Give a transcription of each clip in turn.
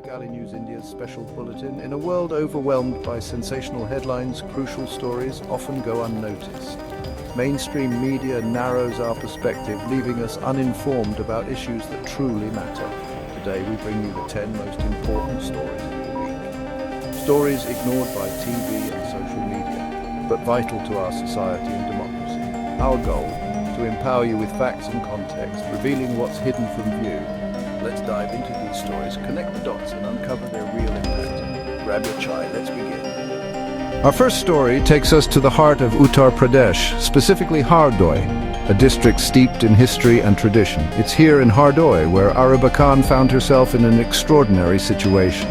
Bengali News India's special bulletin. In a world overwhelmed by sensational headlines, crucial stories often go unnoticed. Mainstream media narrows our perspective, leaving us uninformed about issues that truly matter. Today we bring you the 10 most important stories of the week. Stories ignored by TV and social media, but vital to our society and democracy. Our goal, to empower you with facts and context, revealing what's hidden from view. Let's dive into these stories, connect the dots and uncover their real impact. Grab your chai, let's begin. Our first story takes us to the heart of Uttar Pradesh, specifically Hardoi, a district steeped in history and tradition. It's here in Hardoi where Ariba Khan found herself in an extraordinary situation.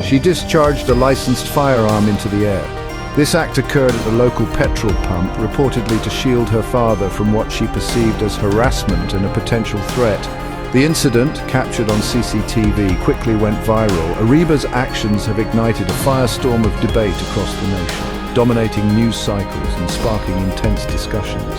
She discharged a licensed firearm into the air. This act occurred at a local petrol pump, reportedly to shield her father from what she perceived as harassment and a potential threat. The incident, captured on CCTV, quickly went viral. Ariba's actions have ignited a firestorm of debate across the nation, dominating news cycles and sparking intense discussions.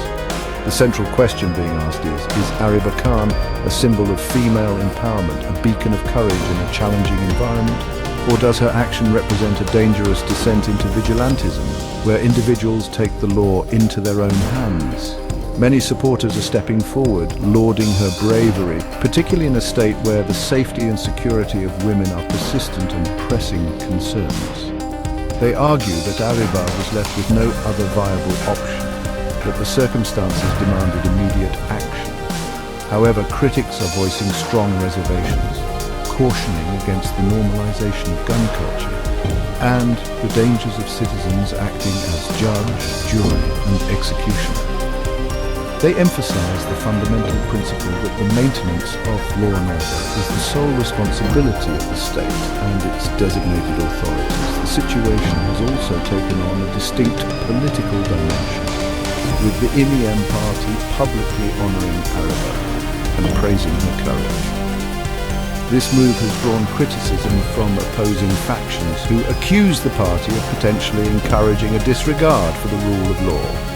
The central question being asked is Ariba Khan a symbol of female empowerment, a beacon of courage in a challenging environment? Or does her action represent a dangerous descent into vigilantism, where individuals take the law into their own hands? Many supporters are stepping forward, lauding her bravery, particularly in a state where the safety and security of women are persistent and pressing concerns. They argue that Ariba was left with no other viable option, that the circumstances demanded immediate action. However, critics are voicing strong reservations, cautioning against the normalization of gun culture and the dangers of citizens acting as judge, jury, and executioner. They emphasize the fundamental principle that the maintenance of law and order is the sole responsibility of the state and its designated authorities. The situation has also taken on a distinct political dimension, with the MEM party publicly honoring Ariba and praising her courage. This move has drawn criticism from opposing factions who accuse the party of potentially encouraging a disregard for the rule of law.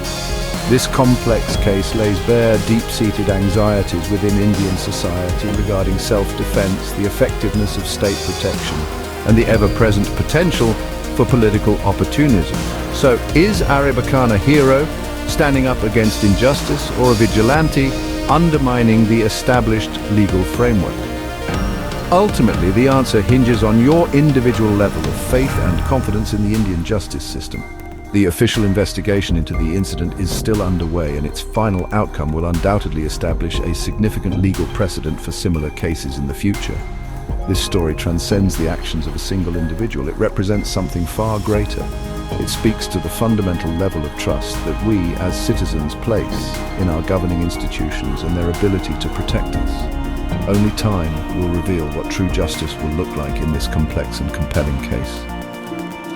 This complex case lays bare deep-seated anxieties within Indian society regarding self-defense, the effectiveness of state protection, and the ever-present potential for political opportunism. So, is Ariba Khan a hero, standing up against injustice, or a vigilante, undermining the established legal framework? Ultimately, the answer hinges on your individual level of faith and confidence in the Indian justice system. The official investigation into the incident is still underway, and its final outcome will undoubtedly establish a significant legal precedent for similar cases in the future. This story transcends the actions of a single individual. It represents something far greater. It speaks to the fundamental level of trust that we, as citizens, place in our governing institutions and their ability to protect us. Only time will reveal what true justice will look like in this complex and compelling case.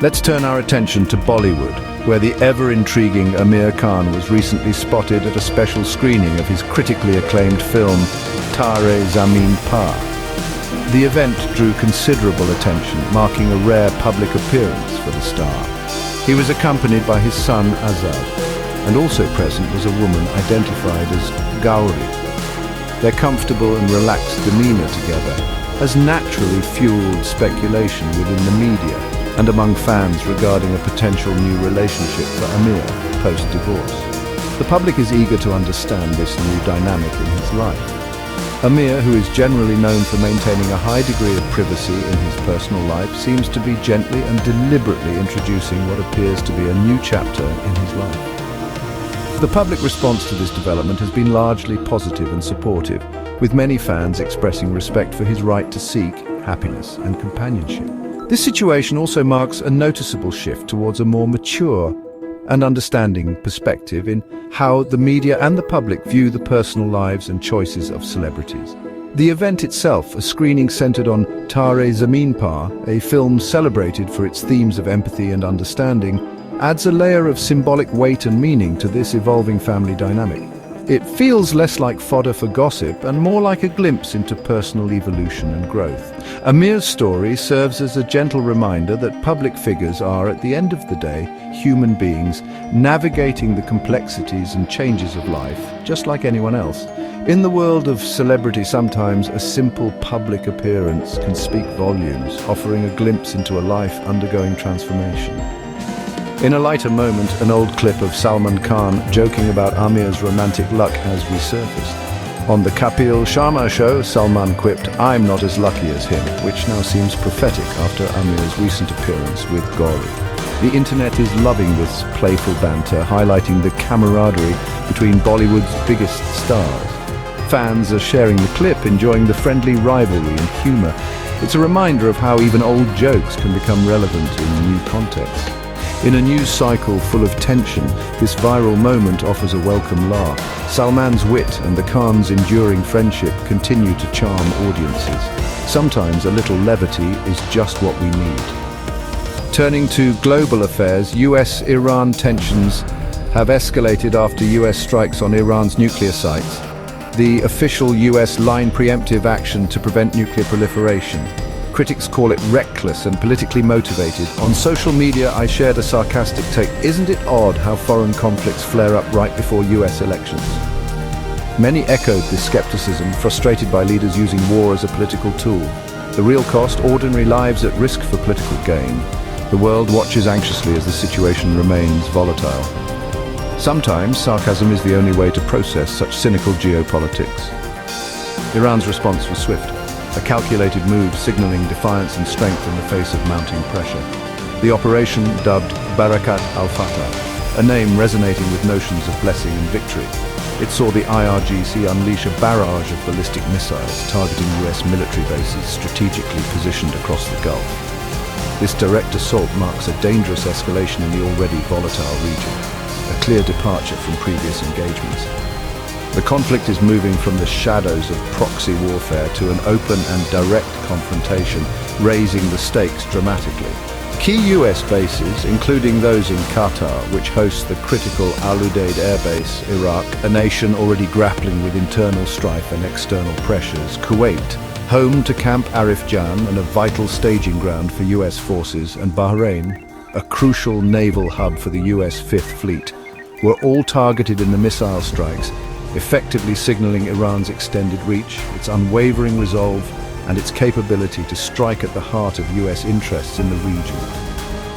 Let's turn our attention to Bollywood, where the ever-intriguing Amir Khan was recently spotted at a special screening of his critically acclaimed film, Tare Zameen Par. The event drew considerable attention, marking a rare public appearance for the star. He was accompanied by his son Azad, and also present was a woman identified as Gauri. Their comfortable and relaxed demeanor together has naturally fueled speculation within the media and among fans regarding a potential new relationship for Amir post-divorce. The public is eager to understand this new dynamic in his life. Amir, who is generally known for maintaining a high degree of privacy in his personal life, seems to be gently and deliberately introducing what appears to be a new chapter in his life. The public response to this development has been largely positive and supportive, with many fans expressing respect for his right to seek happiness and companionship. This situation also marks a noticeable shift towards a more mature and understanding perspective in how the media and the public view the personal lives and choices of celebrities. The event itself, a screening centered on Tare Zameen Par, a film celebrated for its themes of empathy and understanding, adds a layer of symbolic weight and meaning to this evolving family dynamic. It feels less like fodder for gossip and more like a glimpse into personal evolution and growth. Amir's story serves as a gentle reminder that public figures are, at the end of the day, human beings navigating the complexities and changes of life, just like anyone else. In the world of celebrity, sometimes a simple public appearance can speak volumes, offering a glimpse into a life undergoing transformation. In a lighter moment, an old clip of Salman Khan joking about Amir's romantic luck has resurfaced. On the Kapil Sharma show, Salman quipped, "I'm not as lucky as him," which now seems prophetic after Amir's recent appearance with Gauri. The internet is loving this playful banter, highlighting the camaraderie between Bollywood's biggest stars. Fans are sharing the clip, enjoying the friendly rivalry and humor. It's a reminder of how even old jokes can become relevant in new contexts. In a news cycle full of tension, this viral moment offers a welcome laugh. Salman's wit and the Khan's enduring friendship continue to charm audiences. Sometimes a little levity is just what we need. Turning to global affairs, US-Iran tensions have escalated after US strikes on Iran's nuclear sites. The official US line preemptive action to prevent nuclear proliferation. Critics call it reckless and politically motivated. On social media, I shared a sarcastic take. Isn't it odd how foreign conflicts flare up right before US elections? Many echoed this skepticism, frustrated by leaders using war as a political tool. The real cost, ordinary lives at risk for political gain. The world watches anxiously as the situation remains volatile. Sometimes sarcasm is the only way to process such cynical geopolitics. Iran's response was swift. A calculated move signaling defiance and strength in the face of mounting pressure. The operation, dubbed Barakat al-Fatah, a name resonating with notions of blessing and victory. It saw the IRGC unleash a barrage of ballistic missiles targeting US military bases strategically positioned across the Gulf. This direct assault marks a dangerous escalation in the already volatile region, a clear departure from previous engagements. The conflict is moving from the shadows of proxy warfare to an open and direct confrontation, raising the stakes dramatically. Key US bases, including those in Qatar, which hosts the critical Al Udeid Air Base, Iraq, a nation already grappling with internal strife and external pressures, Kuwait, home to Camp Arif Jan and a vital staging ground for US forces, and Bahrain, a crucial naval hub for the US Fifth Fleet, were all targeted in the missile strikes, effectively signaling Iran's extended reach, its unwavering resolve, and its capability to strike at the heart of US interests in the region.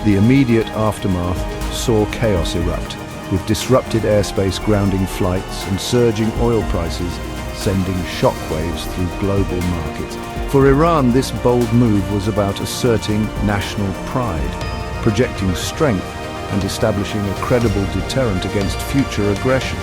The immediate aftermath saw chaos erupt, with disrupted airspace grounding flights and surging oil prices sending shockwaves through global markets. For Iran, this bold move was about asserting national pride, projecting strength, and establishing a credible deterrent against future aggression.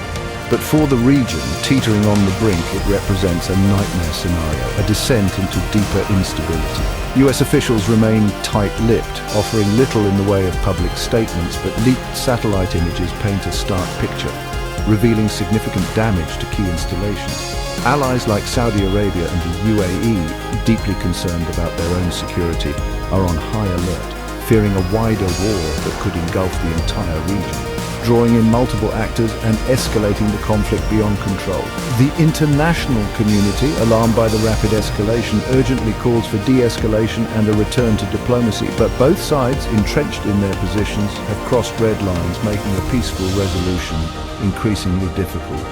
But for the region, teetering on the brink, it represents a nightmare scenario, a descent into deeper instability. US officials remain tight-lipped, offering little in the way of public statements, but leaked satellite images paint a stark picture, revealing significant damage to key installations. Allies like Saudi Arabia and the UAE, deeply concerned about their own security, are on high alert, fearing a wider war that could engulf the entire region, drawing in multiple actors and escalating the conflict beyond control. The international community, alarmed by the rapid escalation, urgently calls for de-escalation and a return to diplomacy, but both sides, entrenched in their positions, have crossed red lines, making a peaceful resolution increasingly difficult.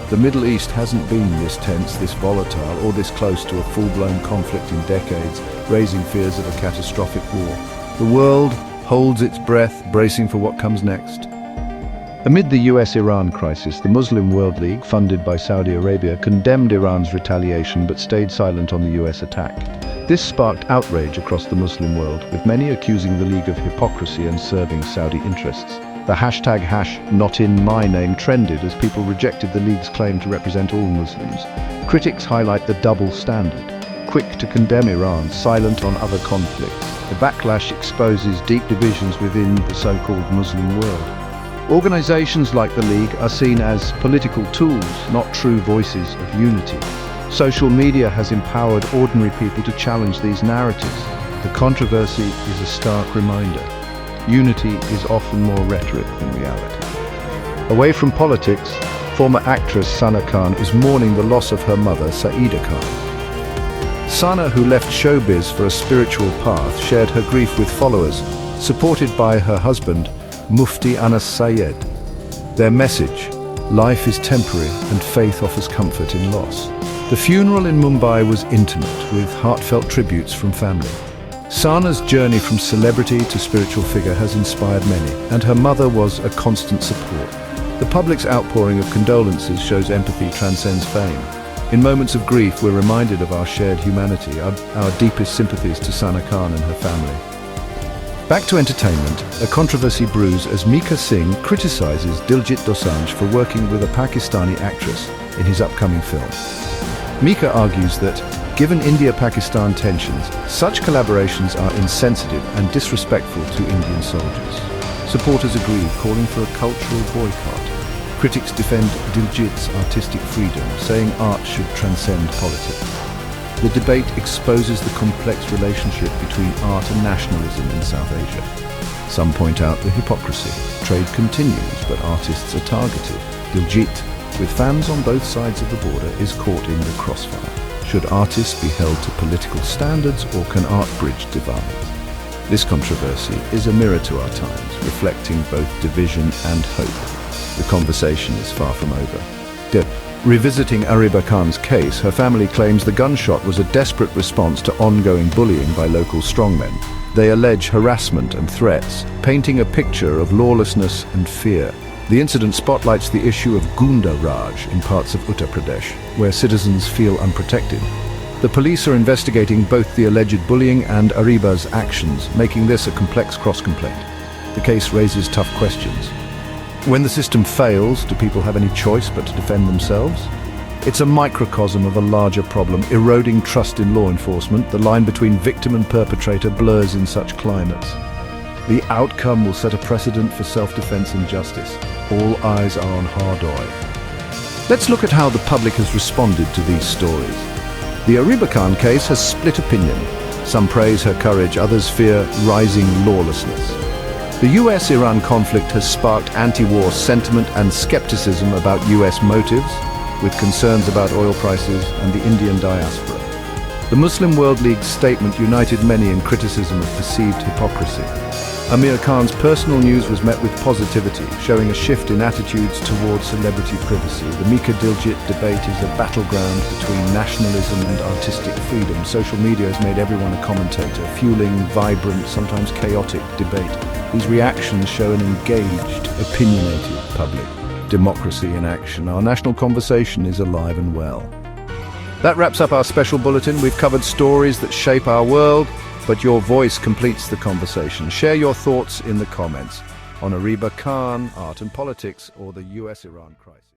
The Middle East hasn't been this tense, this volatile, or this close to a full-blown conflict in decades, raising fears of a catastrophic war. The world holds its breath, bracing for what comes next. Amid the US-Iran crisis, the Muslim World League, funded by Saudi Arabia, condemned Iran's retaliation but stayed silent on the US attack. This sparked outrage across the Muslim world, with many accusing the League of hypocrisy and serving Saudi interests. The hashtag #NotInMyName trended as people rejected the League's claim to represent all Muslims. Critics highlight the double standard, quick to condemn Iran, silent on other conflicts. The backlash exposes deep divisions within the so-called Muslim world. Organizations like the League are seen as political tools, not true voices of unity. Social media has empowered ordinary people to challenge these narratives. The controversy is a stark reminder. Unity is often more rhetoric than reality. Away from politics, former actress Sana Khan is mourning the loss of her mother, Saida Khan. Sana, who left showbiz for a spiritual path, shared her grief with followers, supported by her husband, Mufti Anas Sayed. Their message: life is temporary and faith offers comfort in loss. The funeral in Mumbai was intimate, with heartfelt tributes from family. Sana's journey from celebrity to spiritual figure has inspired many, and her mother was a constant support. The public's outpouring of condolences shows empathy transcends fame. In moments of grief, we're reminded of our shared humanity, our deepest sympathies to Sana Khan and her family. Back to entertainment, a controversy brews as Mika Singh criticizes Diljit Dosanjh for working with a Pakistani actress in his upcoming film. Mika argues that, given India-Pakistan tensions, such collaborations are insensitive and disrespectful to Indian soldiers. Supporters agree, calling for a cultural boycott. Critics defend Diljit's artistic freedom, saying art should transcend politics. The debate exposes the complex relationship between art and nationalism in South Asia. Some point out the hypocrisy. Trade continues, but artists are targeted. Diljit, with fans on both sides of the border, is caught in the crossfire. Should artists be held to political standards, or can art bridge divides? This controversy is a mirror to our times, reflecting both division and hope. The conversation is far from over. Revisiting Ariba Khan's case, her family claims the gunshot was a desperate response to ongoing bullying by local strongmen. They allege harassment and threats, painting a picture of lawlessness and fear. The incident spotlights the issue of Gunda Raj in parts of Uttar Pradesh, where citizens feel unprotected. The police are investigating both the alleged bullying and Ariba's actions, making this a complex cross-complaint. The case raises tough questions. When the system fails, do people have any choice but to defend themselves? It's a microcosm of a larger problem, eroding trust in law enforcement. The line between victim and perpetrator blurs in such climates. The outcome will set a precedent for self-defense and justice. All eyes are on Hardoy. Let's look at how the public has responded to these stories. The Ariba Khan case has split opinion. Some praise her courage, others fear rising lawlessness. The US-Iran conflict has sparked anti-war sentiment and skepticism about US motives, with concerns about oil prices and the Indian diaspora. The Muslim World League's statement united many in criticism of perceived hypocrisy. Amir Khan's personal news was met with positivity, showing a shift in attitudes towards celebrity privacy. The Mika Diljit debate is a battleground between nationalism and artistic freedom. Social media has made everyone a commentator, fueling vibrant, sometimes chaotic debate. These reactions show an engaged, opinionated public. Democracy in action. Our national conversation is alive and well. That wraps up our special bulletin. We've covered stories that shape our world, but your voice completes the conversation. Share your thoughts in the comments on Ariba Khan, art and politics, or the US-Iran crisis.